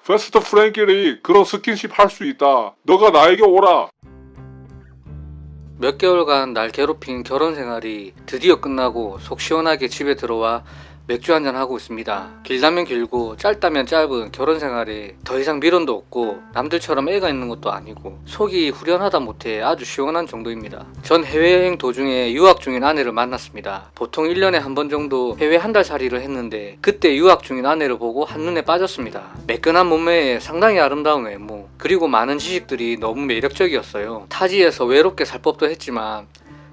베스트 프렌끼리 그런 스킨십 할 수 있다. 너가 나에게 오라. 몇 개월간 날 괴롭힌 결혼 생활이 드디어 끝나고 속 시원하게 집에 들어와 맥주 한잔 하고 있습니다. 길다면 길고 짧다면 짧은 결혼 생활에 더 이상 미련도 없고 남들처럼 애가 있는 것도 아니고 속이 후련하다 못해 아주 시원한 정도입니다. 전 해외여행 도중에 유학 중인 아내를 만났습니다. 보통 1년에 한 번 정도 해외 한 달 살이를 했는데 그때 유학 중인 아내를 보고 한눈에 빠졌습니다. 매끈한 몸매에 상당히 아름다운 외모, 그리고 많은 지식들이 너무 매력적이었어요. 타지에서 외롭게 살 법도 했지만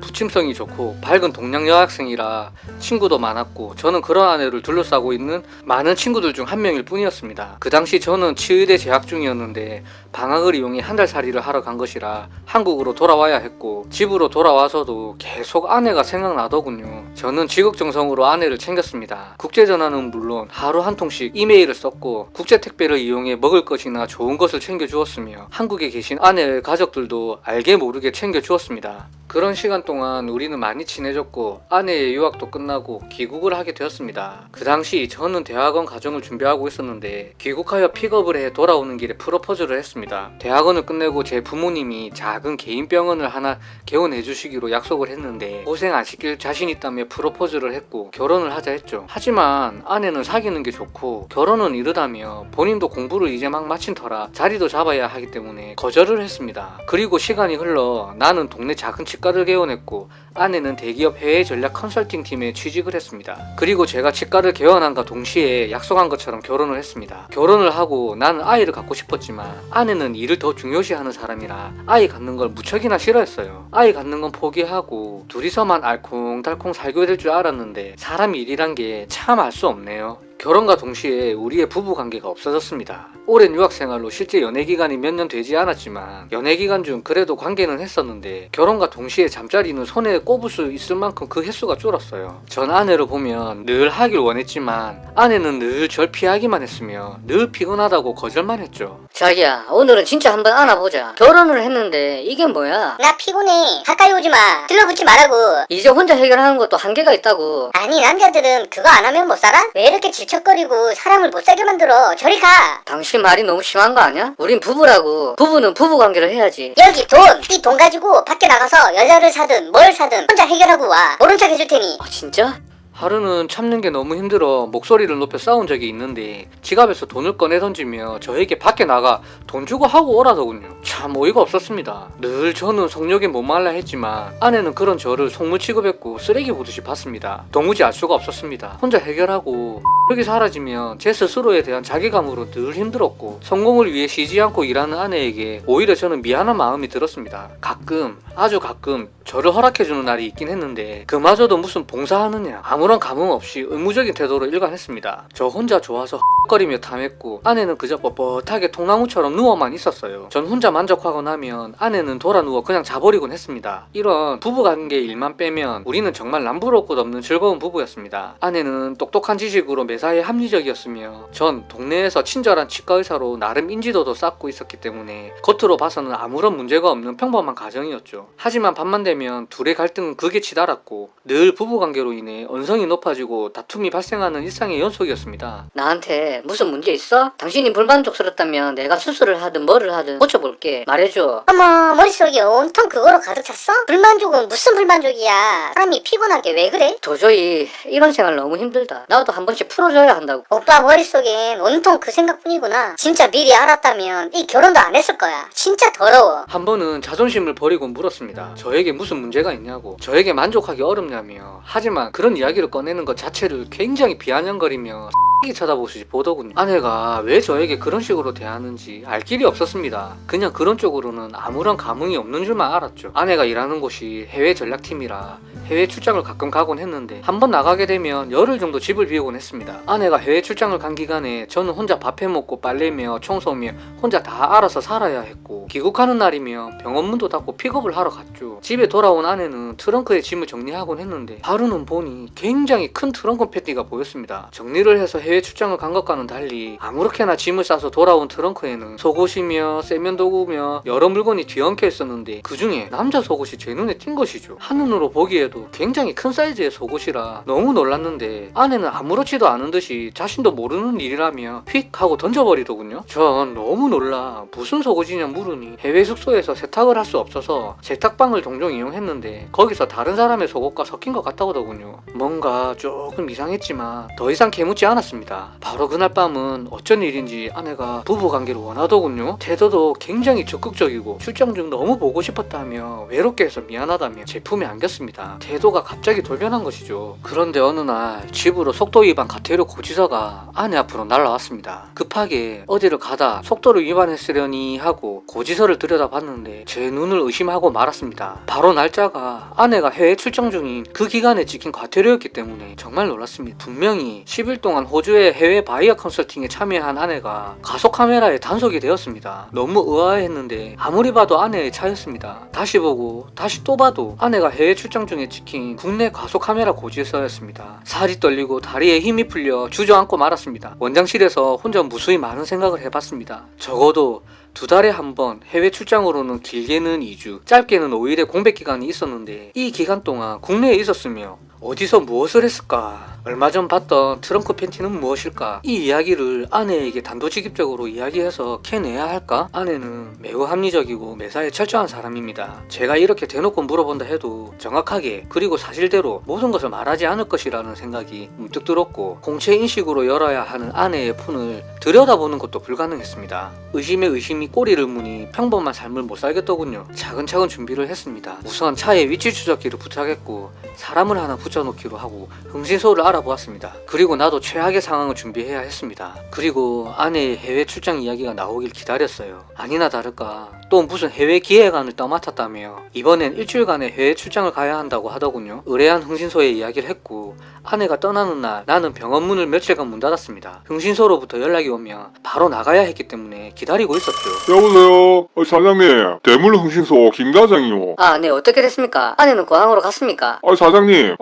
부침성이 좋고 밝은 동양 여학생이라 친구도 많았고 저는 그런 아내를 둘러싸고 있는 많은 친구들 중 한 명일 뿐이었습니다. 그 당시 저는 치의대 재학 중이었는데 방학을 이용해 한 달 살이를 하러 간 것이라 한국으로 돌아와야 했고 집으로 돌아와서도 계속 아내가 생각나더군요. 저는 지극정성으로 아내를 챙겼습니다. 국제전화는 물론 하루 한 통씩 이메일을 썼고 국제택배를 이용해 먹을 것이나 좋은 것을 챙겨주었으며 한국에 계신 아내의 가족들도 알게 모르게 챙겨주었습니다. 그런 시간 동안 우리는 많이 친해졌고 아내의 유학도 끝나고 귀국을 하게 되었습니다. 그 당시 저는 대학원 과정을 준비하고 있었는데 귀국하여 픽업을 해 돌아오는 길에 프로포즈를 했습니다. 대학원을 끝내고 제 부모님이 작은 개인 병원을 하나 개원해 주시기로 약속을 했는데 고생 안 시킬 자신 있다며 프로포즈를 했고 결혼을 하자 했죠. 하지만 아내는 사귀는 게 좋고 결혼은 이르다며 본인도 공부를 이제 막 마친 터라 자리도 잡아야 하기 때문에 거절을 했습니다. 그리고 시간이 흘러 나는 동네 작은 치과를 개원했고 아내는 대기업 해외 전략 컨설팅 팀에 취직을 했습니다. 그리고 제가 치과를 개원한과 동시에 약속한 것처럼 결혼을 했습니다. 결혼을 하고 나는 아이를 갖고 싶었지만 아내는 일을 더 중요시하는 사람이라 아이 갖는 걸 무척이나 싫어했어요. 아이 갖는 건 포기하고 둘이서만 알콩달콩 살게 될 줄 알았는데 사람 일이란 게 참 알 수 없네요. 결혼과 동시에 우리의 부부관계가 없어졌습니다. 오랜 유학생활로 실제 연애기간이 몇 년 되지 않았지만 연애기간 중 그래도 관계는 했었는데 결혼과 동시에 잠자리는 손에 꼽을 수 있을 만큼 그 횟수가 줄었어요. 전 아내를 보면 늘 하길 원했지만 아내는 늘 절 피하기만 했으며 늘 피곤하다고 거절만 했죠. 자기야, 오늘은 진짜 한번 안아보자. 결혼을 했는데 이게 뭐야? 나 피곤해. 가까이 오지 마. 들러붙지 말라고. 이제 혼자 해결하는 것도 한계가 있다고. 아니 남자들은 그거 안 하면 못 살아? 왜 이렇게 질척거리고 사람을 못 살게 만들어? 저리 가. 당신 말이 너무 심한 거 아니야? 우린 부부라고. 부부는 부부관계를 해야지. 여기 돈. 이 돈 가지고 밖에 나가서 여자를 사든 뭘 사든 혼자 해결하고 와. 모른 척 해줄 테니. 진짜? 하루는 참는 게 너무 힘들어 목소리를 높여 싸운 적이 있는데 지갑에서 돈을 꺼내 던지며 저에게 밖에 나가 돈 주고 하고 오라더군요. 참 어이가 없었습니다. 늘 저는 성욕에 목말라 했지만 아내는 그런 저를 속물 취급했고 쓰레기 보듯이 봤습니다. 도무지 알 수가 없었습니다. 혼자 해결하고 여기 사라지면 제 스스로에 대한 자괴감으로 늘 힘들었고 성공을 위해 쉬지 않고 일하는 아내에게 오히려 저는 미안한 마음이 들었습니다. 가끔 아주 가끔 저를 허락해주는 날이 있긴 했는데 그마저도 무슨 봉사하느냐 아무런 감흥 없이 의무적인 태도로 일관했습니다. 저 혼자 좋아서 헉거리며 탐했고 아내는 그저 뻣뻣하게 통나무처럼 누워만 있었어요. 전 혼자 만족하고 나면 아내는 돌아 누워 그냥 자버리곤 했습니다. 이런 부부관계 일만 빼면 우리는 정말 남부러울 것 없는 즐거운 부부였습니다. 아내는 똑똑한 지식으로 매사에 합리적이었으며 전 동네에서 친절한 치과의사로 나름 인지도도 쌓고 있었기 때문에 겉으로 봐서는 아무런 문제가 없는 평범한 가정이었죠. 하지만 밤만 되면 둘의 갈등은 극에 치달았고 늘 부부관계로 인해 언성이 높아지고 다툼이 발생하는 일상의 연속이었습니다. 나한테 무슨 문제 있어? 당신이 불만족스럽다면 내가 수술을 하든 뭐를 하든 고쳐볼게. 말해줘. 어머 머릿속이 온통 그거로 가득 찼어? 불만족은 무슨 불만족이야. 사람이 피곤한 게 왜 그래? 도저히 이런 생활 너무 힘들다. 나도 한 번씩 풀어줘야 한다고. 오빠 머릿속엔 온통 그 생각뿐이구나. 진짜 미리 알았다면 이 결혼도 안 했을 거야. 진짜 더러워. 한 번은 자존심을 버리고 물었습니다. 저에게 무슨 문제가 있냐고, 저에게 만족하기 어렵냐며. 하지만 그런 이야기를 꺼내는 것 자체를 굉장히 비아냥거리며 X기 쳐다보듯이 보더군요. 아내가 왜 저에게 그런 식으로 대하는지 알 길이 없었습니다. 그냥 그런 쪽으로는 아무런 감흥이 없는 줄만 알았죠. 아내가 일하는 곳이 해외 전략팀이라 해외 출장을 가끔 가곤 했는데 한 번 나가게 되면 열흘 정도 집을 비우곤 했습니다. 아내가 해외 출장을 간 기간에 저는 혼자 밥 해먹고 빨래며 청소며 혼자 다 알아서 살아야 했고 귀국하는 날이면 병원 문도 닫고 픽업을 하러 갔죠. 집에 돌아온 아내는 트렁크에 짐을 정리하곤 했는데 하루는 보니 굉장히 큰 트렁크 패티가 보였습니다. 정리를 해서 해외 출장을 간 것과는 달리 아무렇게나 짐을 싸서 돌아온 트렁크에는 속옷이며 세면도구며 여러 물건이 뒤엉켜 있었는데 그 중에 남자 속옷이 제 눈에 띈 것이죠. 한눈으로 보기에도 굉장히 큰 사이즈의 속옷이라 너무 놀랐는데 아내는 아무렇지도 않은 듯이 자신도 모르는 일이라며 휙 하고 던져버리더군요. 전 너무 놀라 무슨 속옷이냐 물으니 해외 숙소에서 세탁을 할 수 없어서 세탁방을 종종 이용했는데 거기서 다른 사람의 속옷과 섞인 것 같다더군요. 뭔가 조금 이상했지만 더 이상 캐묻지 않았습니다. 바로 그날 밤은 어쩐 일인지 아내가 부부관계를 원하더군요. 태도도 굉장히 적극적이고 출장 중 너무 보고 싶었다며 외롭게 해서 미안하다며 제품에 안겼습니다. 태도가 갑자기 돌변한 것이죠. 그런데 어느 날 집으로 속도 위반 과태료 고지서가 아내 앞으로 날라왔습니다. 급하게 어디를 가다 속도를 위반했으려니 하고 고지서를 들여다봤는데 제 눈을 의심하고 말았습니다. 바로 날짜가 아내가 해외 출장 중인 그 기간에 찍힌 과태료였기 때문에 정말 놀랐습니다. 분명히 10일 동안 호주의 해외 바이어 컨설팅에 참여한 아내가 가속 카메라에 단속이 되었습니다. 너무 의아했는데 아무리 봐도 아내의 차였습니다. 다시 보고 다시 또 봐도 아내가 해외 출장 중에 찍힌 국내 가속 카메라 고지서였습니다. 살이 떨리고 다리에 힘이 풀려 주저앉고 말았습니다. 원장실에서 혼자 무수히 많은 생각을 해봤습니다. 적어도 2달에 한 번 해외 출장으로는 길게는 2주, 짧게는 5일의 공백 기간이 있었는데 이 기간 동안 국내에 있었으며 어디서 무엇을 했을까? 얼마 전 봤던 트렁크 팬티는 무엇일까? 이 이야기를 아내에게 단도직입적으로 이야기해서 캐내야 할까? 아내는 매우 합리적이고 매사에 철저한 사람입니다. 제가 이렇게 대놓고 물어본다 해도 정확하게 그리고 사실대로 모든 것을 말하지 않을 것이라는 생각이 문득 들었고 공채인식으로 열어야 하는 아내의 폰을 들여다보는 것도 불가능했습니다. 의심에 의심이 꼬리를 무니 평범한 삶을 못 살겠더군요. 차근차근 준비를 했습니다. 우선 차에 위치 추적기를 부착했고 사람을 하나 붙여놓기로 하고 흥신소를 알아보았습니다. 그리고 나도 최악의 상황을 준비해야 했습니다. 그리고 아내의 해외 출장 이야기가 나오길 기다렸어요. 아니나 다를까 또 무슨 해외 기획안을 떠맡았다며 이번엔 일주일간의 해외 출장을 가야 한다고 하더군요. 의뢰한 흥신소에 이야기를 했고 아내가 떠나는 날 나는 병원 문을 며칠간 문 닫았습니다. 흥신소로부터 연락이 오면 바로 나가야 했기 때문에 기다리고 있었죠. 여보세요? 사장님, 대물흥신소 김과장이요. 아, 네, 어떻게 됐습니까? 아내는 공항으로 갔습니까? 사장님,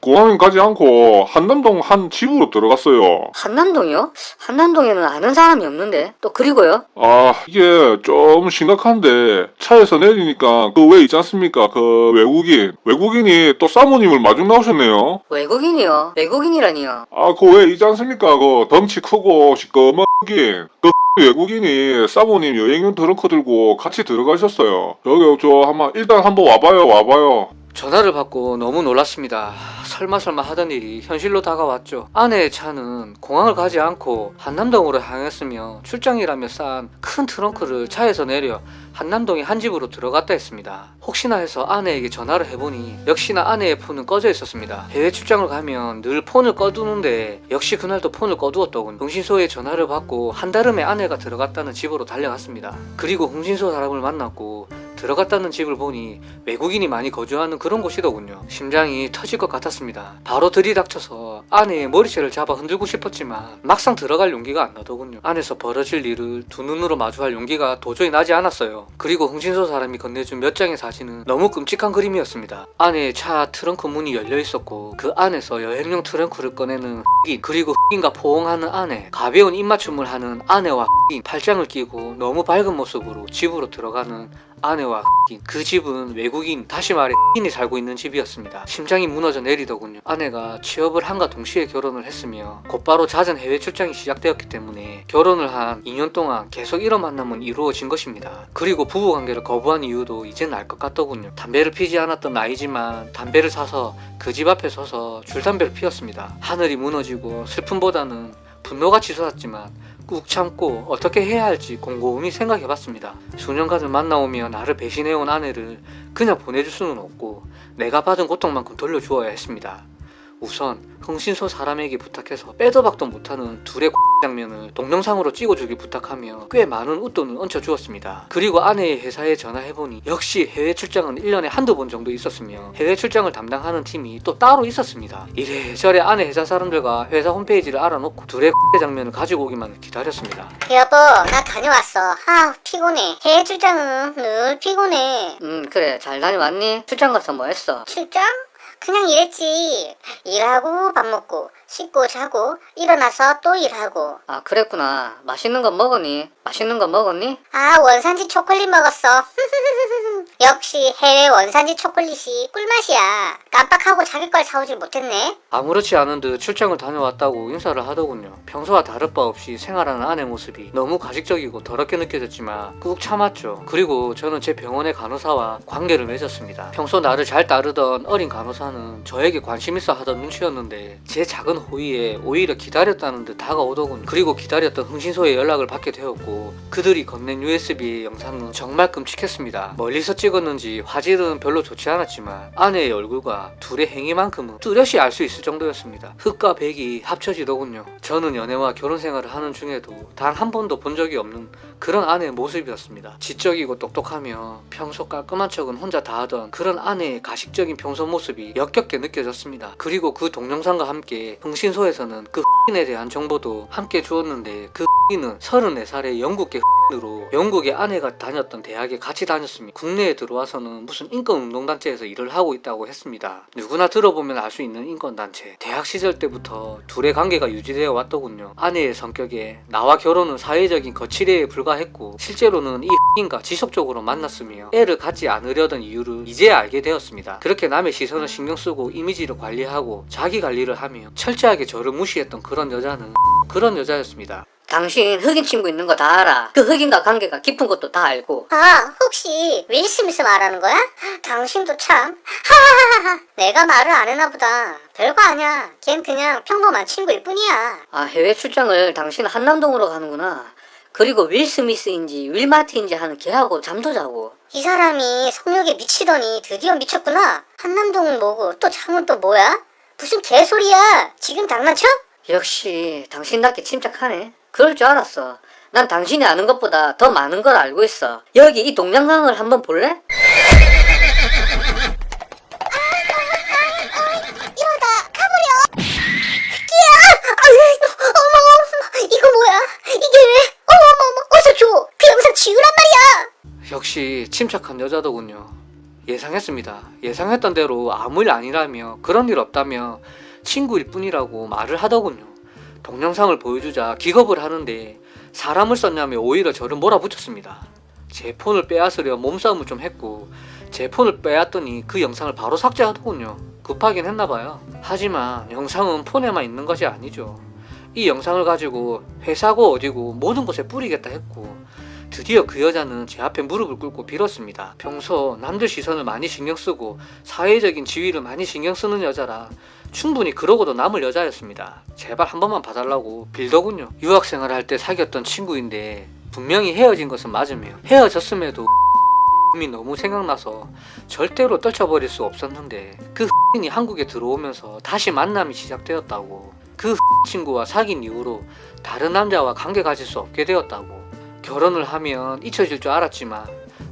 공항은 가지 않고 한남동 한 집으로 들어갔어요. 한남동이요? 한남동에는 아는 사람이 없는데. 또 그리고요? 이게 좀 심각한데 차에서 내리니까 그 왜 있지 않습니까? 그 외국인이 또 사모님을 마중 나오셨네요. 외국인이요? 외국인이라니요? 그 왜 있지 않습니까? 그 덩치 크고 시꺼먼긴 그 외국인이 사모님 여행용 트렁크 들고 같이 들어가셨어요. 여기 일단 한번 와봐요. 전화를 받고 너무 놀랐습니다. 설마 하던 일이 현실로 다가왔죠. 아내의 차는 공항을 가지 않고 한남동으로 향했으며 출장이라며 싼 큰 트렁크를 차에서 내려 한남동의 한 집으로 들어갔다 했습니다. 혹시나 해서 아내에게 전화를 해보니 역시나 아내의 폰은 꺼져 있었습니다. 해외 출장을 가면 늘 폰을 꺼두는데 역시 그날도 폰을 꺼두었더군. 흥신소에 전화를 받고 한달음에 아내가 들어갔다는 집으로 달려갔습니다. 그리고 흥신소 사람을 만났고 들어갔다는 집을 보니 외국인이 많이 거주하는 그런 곳이더군요. 심장이 터질 것 같았습니다. 바로 들이닥쳐서 아내의 머리채를 잡아 흔들고 싶었지만 막상 들어갈 용기가 안 나더군요. 안에서 벌어질 일을 두 눈으로 마주할 용기가 도저히 나지 않았어요. 그리고 흥신소 사람이 건네준 몇 장의 사진은 너무 끔찍한 그림이었습니다. 아내의 차 트렁크 문이 열려 있었고 그 안에서 여행용 트렁크를 꺼내는 흑인, 그리고 흑인과 포옹하는 아내, 가벼운 입맞춤을 하는 아내와 흑인, 팔짱을 끼고 너무 밝은 모습으로 집으로 들어가는 아내와 흑인. 그 집은 외국인, 다시 말해 흑인이 살고 있는 집이었습니다. 심장이 무너져 내리더군요. 아내가 취업을 한과 동시에 결혼을 했으며 곧바로 잦은 해외 출장이 시작되었기 때문에 결혼을 한 2년 동안 계속 이런 만남은 이루어진 것입니다. 그리고 부부관계를 거부한 이유도 이제는 알 것 같더군요. 담배를 피지 않았던 나이지만 담배를 사서 그 집 앞에 서서 줄담배를 피웠습니다. 하늘이 무너지고 슬픔보다는 분노가 치솟았지만 꾹 참고 어떻게 해야 할지 곰곰이 생각해봤습니다. 수년간을 만나오며 나를 배신해온 아내를 그냥 보내줄 수는 없고 내가 받은 고통만큼 돌려주어야 했습니다. 우선 흥신소 사람에게 부탁해서 빼도 박도 못하는 둘의 장면을 동영상으로 찍어주길 부탁하며 꽤 많은 웃돈을 얹혀주었습니다. 그리고 아내의 회사에 전화해보니 역시 해외 출장은 1년에 한두 번 정도 있었으며 해외 출장을 담당하는 팀이 또 따로 있었습니다. 이래저래 아내 회사 사람들과 회사 홈페이지를 알아놓고 둘의 장면을 가지고 오기만 기다렸습니다. 여보, 나 다녀왔어. 피곤해. 해외 출장은 늘 피곤해. 그래, 잘 다녀왔니? 출장 가서 뭐 했어? 출장? 그냥 일했지. 일하고 밥 먹고 씻고 자고 일어나서 또 일하고. 아, 그랬구나. 맛있는 거 먹었니? 맛있는 거 먹었니? 아, 원산지 초콜릿 먹었어. 역시 해외 원산지 초콜릿이 꿀맛이야. 깜빡하고 자기 걸 사오질 못했네. 아무렇지 않은 듯 출장을 다녀왔다고 인사를 하더군요. 평소와 다를 바 없이 생활하는 아내 모습이 너무 가식적이고 더럽게 느껴졌지만 꾹 참았죠. 그리고 저는 제 병원의 간호사와 관계를 맺었습니다. 평소 나를 잘 따르던 어린 간호사는 저에게 관심 있어 하던 눈치였는데 제 작은 호의에 오히려 기다렸다는 듯 다가오더군요. 그리고 기다렸던 흥신소에 연락을 받게 되었고 그들이 건넨 USB 영상은 정말 끔찍했습니다. 멀리서 찍었는지 화질은 별로 좋지 않았지만 아내의 얼굴과 둘의 행위만큼은 뚜렷이 알 수 있을 정도였습니다. 흑과 백이 합쳐지더군요. 저는 연애와 결혼 생활을 하는 중에도 단 한 번도 본 적이 없는 그런 아내의 모습이었습니다. 지적이고 똑똑하며 평소 깔끔한 척은 혼자 다 하던 그런 아내의 가식적인 평소 모습이 역겹게 느껴졌습니다. 그리고 그 동영상과 함께 흥신소에서는 그 에 대한 정보도 함께 주었는데 그 는 34살의 영국계 으로 영국의 아내가 다녔던 대학에 같이 다녔습니다. 국내에 들어와서는 무슨 인권운동단체에서 일을 하고 있다고 했습니다. 누구나 들어보면 알 수 있는 인권단체. 대학 시절 때부터 둘의 관계가 유지되어 왔더군요. 아내의 성격에 나와 결혼은 사회적인 거치대에 불과했고 실제로는 이 인과 지속적으로 만났으며 애를 갖지 않으려던 이유를 이제야 알게 되었습니다. 그렇게 남의 시선을 신경 쓰고 이미지를 관리하고 자기 관리를 하며 철저하게 저를 무시했던 그런 여자는 그런 여자였습니다. 당신 흑인 친구 있는 거 다 알아. 그 흑인과 관계가 깊은 것도 다 알고. 아, 혹시 윌 스미스 말하는 거야? 당신도 참. 하하하하. 내가 말을 안 했나 보다. 별거 아니야. 걘 그냥 평범한 친구일 뿐이야. 아, 해외 출장을 당신 한남동으로 가는구나. 그리고 윌 스미스인지 윌 마틴인지 하는 걔하고 잠도 자고. 이 사람이 성욕에 미치더니 드디어 미쳤구나. 한남동은 뭐고 또 잠은 또 뭐야? 무슨 개소리야. 지금 장난쳐? 역시 당신답게 침착하네. 그럴 줄 알았어. 난 당신이 아는 것보다 더 많은 걸 알고 있어. 여기 이 동영상을 한번 볼래? 이러다 가버려. 어머, 이거 뭐야? 이게 왜? 어머, 어서 줘. 그 영상 지우란 말이야. 역시 침착한 여자더군요. 예상했습니다. 예상했던 대로 아무 일 아니라며 그런 일 없다며 친구일 뿐이라고 말을 하더군요. 동영상을 보여주자 기겁을 하는데 사람을 썼냐며 오히려 저를 몰아붙였습니다. 제 폰을 빼앗으려 몸싸움을 좀 했고 제 폰을 빼앗더니 그 영상을 바로 삭제하더군요. 급하긴 했나봐요. 하지만 영상은 폰에만 있는 것이 아니죠. 이 영상을 가지고 회사고 어디고 모든 곳에 뿌리겠다 했고 드디어 그 여자는 제 앞에 무릎을 꿇고 빌었습니다. 평소 남들 시선을 많이 신경 쓰고 사회적인 지위를 많이 신경 쓰는 여자라 충분히 그러고도 남을 여자였습니다. 제발 한 번만 봐달라고 빌더군요. 유학생활 할 때 사귀었던 친구인데 분명히 헤어진 것은 맞으며 헤어졌음에도 이 너무 생각나서 절대로 떨쳐버릴 수 없었는데 그 이 한국에 들어오면서 다시 만남이 시작되었다고. 그 친구와 사귄 이후로 다른 남자와 관계 가질 수 없게 되었다고. 결혼을 하면 잊혀질 줄 알았지만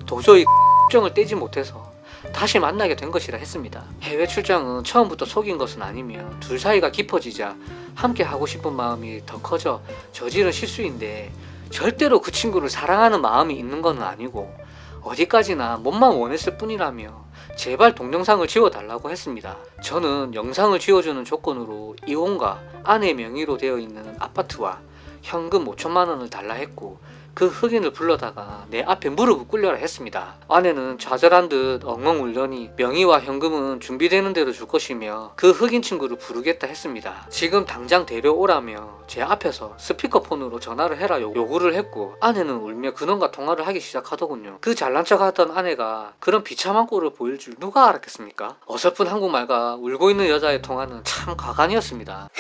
도저히 정을 떼지 못해서 다시 만나게 된 것이라 했습니다. 해외 출장은 처음부터 속인 것은 아니며 둘 사이가 깊어지자 함께 하고 싶은 마음이 더 커져 저지른 실수인데 절대로 그 친구를 사랑하는 마음이 있는 건 아니고 어디까지나 몸만 원했을 뿐이라며 제발 동영상을 지워달라고 했습니다. 저는 영상을 지워주는 조건으로 이혼과 아내 명의로 되어 있는 아파트와 현금 5천만 원을 달라 했고 그 흑인을 불러다가 내 앞에 무릎을 꿇려라 했습니다. 아내는 좌절한 듯 엉엉 울더니 명의와 현금은 준비되는 대로 줄 것이며 그 흑인 친구를 부르겠다 했습니다. 지금 당장 데려오라며 제 앞에서 스피커폰으로 전화를 해라 요구를 했고 아내는 울며 그놈과 통화를 하기 시작하더군요. 그 잘난 척하던 아내가 그런 비참한 꼴을 보일 줄 누가 알았겠습니까? 어설픈 한국말과 울고 있는 여자의 통화는 참 가관이었습니다.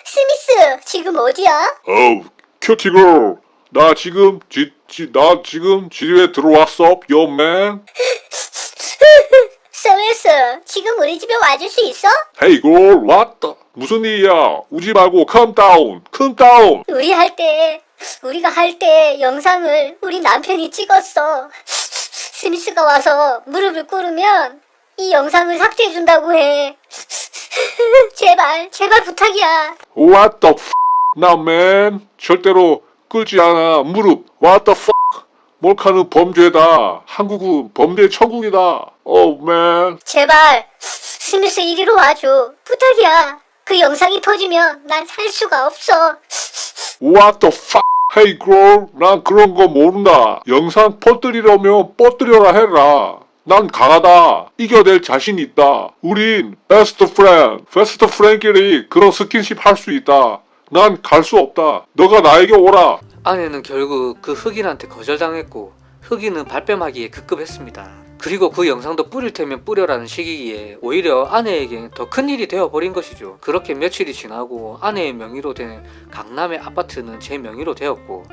스미스, 지금 어디야? 어우, 큐티걸. 나 지금 집에 들어왔어, 요맨. 스미스, 지금 우리 집에 와줄 수 있어? 헤이 걸, 왔다. 무슨 일이야? 우지 말고 calm down, calm down. 우리가 할 때 영상을 우리 남편이 찍었어. 스미스가 와서 무릎을 꿇으면 이 영상을 삭제해준다고 해. 제발 부탁이야. What the f***? 나 man 절대로 끌지 않아. 무릎. What the f***? 몰카는 범죄다. 한국은 범죄 천국이다. Oh man. 제발 스미스 이리로 와줘. 부탁이야. 그 영상이 터지면 난 살 수가 없어. What the fuck? Hey girl, 난 그런 거 모른다. 영상 퍼뜨리려면 퍼뜨려라 해라. 난 강하다. 이겨낼 자신 있다. 우린 베스트 프렌드끼리 그런 스킨십 할 수 있다. 난 갈 수 없다. 너가 나에게 오라. 아내는 결국 그 흑인한테 거절당했고 흑인은 발뺌하기에 급급했습니다. 그리고 그 영상도 뿌릴 테면 뿌려라는 시기기에 오히려 아내에겐 더 큰일이 되어버린 것이죠. 그렇게 며칠이 지나고 아내의 명의로 된 강남의 아파트는 제 명의로 되었고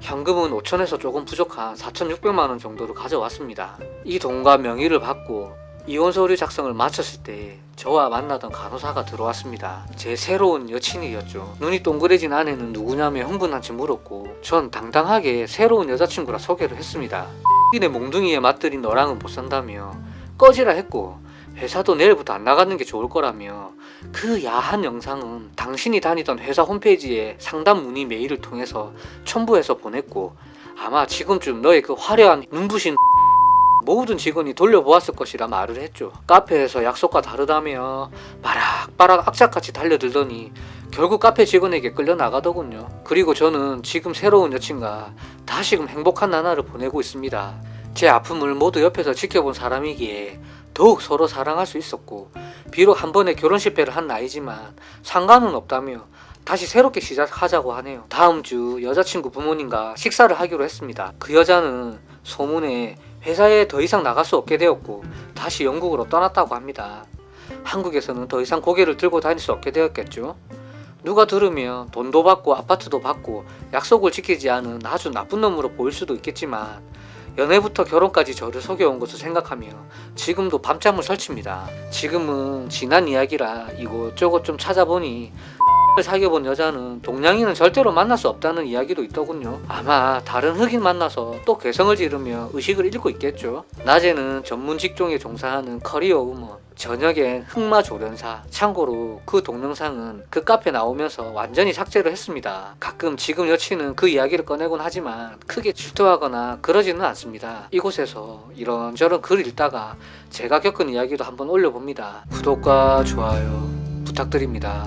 현금은 5천에서 조금 부족한 4,600만원 정도를 가져왔습니다. 이 돈과 명의를 받고 이혼 서류 작성을 마쳤을 때 저와 만나던 간호사가 들어왔습니다. 제 새로운 여친이었죠. 눈이 동그래진 아내는 누구냐며 흥분한지 물었고 전 당당하게 새로운 여자친구라 소개를 했습니다. 내 몽둥이에 맞들인 너랑은 못 산다며 꺼지라 했고 회사도 내일부터 안 나가는 게 좋을 거라며 그 야한 영상은 당신이 다니던 회사 홈페이지에 상담 문의 메일을 통해서 첨부해서 보냈고 아마 지금쯤 너의 그 화려한 눈부신 모든 직원이 돌려보았을 것이라 말을 했죠. 카페에서 약속과 다르다며 바락바락 악착같이 달려들더니 결국 카페 직원에게 끌려 나가더군요. 그리고 저는 지금 새로운 여친과 다시금 행복한 나날을 보내고 있습니다. 제 아픔을 모두 옆에서 지켜본 사람이기에 더욱 서로 사랑할 수 있었고 비록 한 번의 결혼 실패를 한 나이지만 상관은 없다며 다시 새롭게 시작하자고 하네요. 다음 주 여자친구 부모님과 식사를 하기로 했습니다. 그 여자는 소문에 회사에 더 이상 나갈 수 없게 되었고 다시 영국으로 떠났다고 합니다. 한국에서는 더 이상 고개를 들고 다닐 수 없게 되었겠죠. 누가 들으면 돈도 받고 아파트도 받고 약속을 지키지 않은 아주 나쁜 놈으로 보일 수도 있겠지만 연애부터 결혼까지 저를 속여온 것을 생각하며 지금도 밤잠을 설칩니다. 지금은 지난 이야기라 이곳저곳 좀 찾아보니 사귀어본 여자는 동양인은 절대로 만날 수 없다는 이야기도 있더군요. 아마 다른 흑인 만나서 또 괴성을 지르며 의식을 잃고 있겠죠. 낮에는 전문 직종에 종사하는 커리어 우먼, 저녁엔 흑마 조련사. 참고로 그 동영상은 그 카페 나오면서 완전히 삭제를 했습니다. 가끔 지금 여친은 그 이야기를 꺼내곤 하지만 크게 질투하거나 그러지는 않습니다. 이곳에서 이런저런 글 읽다가 제가 겪은 이야기도 한번 올려봅니다. 구독과 좋아요 부탁드립니다.